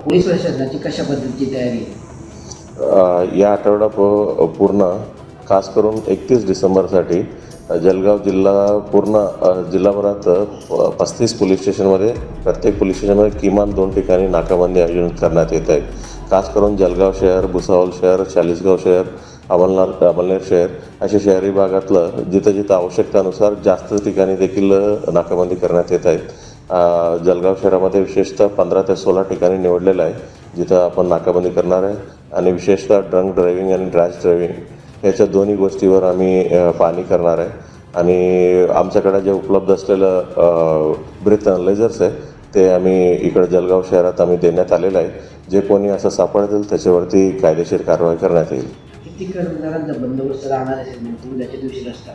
Police प्रशासनाची कशा पद्धतीची तयारी आहे? या आठवडा पूर्ण खास करून 31 डिसेंबरसाठी जळगाव जिल्हा पूर्ण जिल्हाभरात 35 पोलीस स्टेशनमध्ये प्रत्येक पोलीस स्टेशनमध्ये किमान 2 ठिकाणी नाकाबंदी आयोजित करण्यात येत आहे. खास करून जळगाव शहर, भुसावळ शहर, चाळीसगाव शहर, अमळनेर शहर अशा शहरी भागातलं जिथं जिथं आवश्यकतानुसार जास्त ठिकाणी देखील नाकाबंदी करण्यात येत आहेत. जळगाव शहरामध्ये विशेषतः 15 ते 16 ठिकाणी निवडलेलं आहे जिथं आपण नाकाबंदी करणार आहे आणि विशेषतः ड्रंक ड्रायव्हिंग आणि रॅश ड्रायव्हिंग याच्या दोन्ही गोष्टीवर आम्ही पाहणी करणार आहे. आणि आमच्याकडे जे उपलब्ध असलेलं ब्रेथ अनलायझर्स आहे ते आम्ही इकडे जळगाव शहरात आम्ही देण्यात आलेलं आहे. जे कोणी असं सापडतील त्याच्यावरती कायदेशीर कारवाई करण्यात येईल. किती कर्मचाऱ्यांचा बंदोबस्त राहणार असेल उद्याच्या दिवशी रस्ता?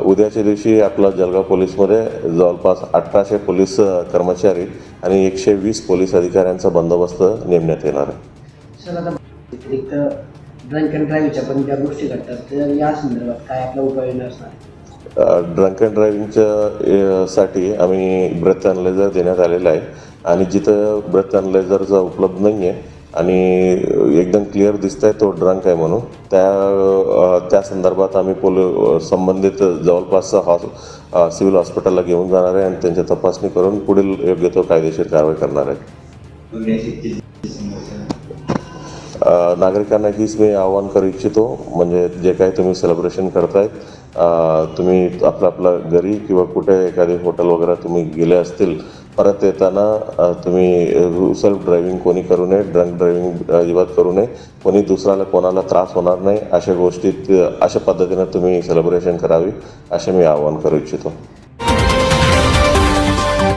उद्याच्या दिवशी आपला जळगाव पोलीसमध्ये जवळपास 1800 पोलीस कर्मचारी आणि 120 पोलीस अधिकाऱ्यांचा बंदोबस्त नेमण्यात येणार आहे. सर, आता व्यतिरिक्त ड्रंक अँड ड्राईव्हच्या पण ज्या गोष्टी घडतात तर या संदर्भात काय आपला उपाययोजना असणार? ड्रंक अँड ड्रायव्हिंगच्या साठी आम्ही ब्रेथ अनलायझर देण्यात आलेला आहे आणि जिथं ब्रेथ अनलायझरचा उपलब्ध नाही आहे आणि एकदम क्लिअर दिसत आहे तो ड्रंक आहे म्हणून त्या संदर्भात आम्ही संबंधित जवळपास सिव्हिल हॉस्पिटलला घेऊन जाणार आहे आणि त्यांची तपासणी करून पुढील योग्य तो कायदेशीर कारवाई करणार आहे. नागरिकांना हीच मी आवाहन करू इच्छितो, म्हणजे जे काही तुम्ही सेलिब्रेशन करतायत तुम्ही आपल्या घरी किंवा कुठे एखादे हॉटेल वगैरे तुम्ही गेले असतील, परत येताना तुम्ही सेल्फ ड्रायव्हिंग कोणी करू नये, ड्रंक ड्रायव्हिंग अजिबात करू नये, कोणी दुसऱ्याला कोणाला त्रास होणार नाही अशा गोष्टीत अशा पद्धतीनं तुम्ही सेलिब्रेशन करावी असे मी आवाहन करू इच्छितो.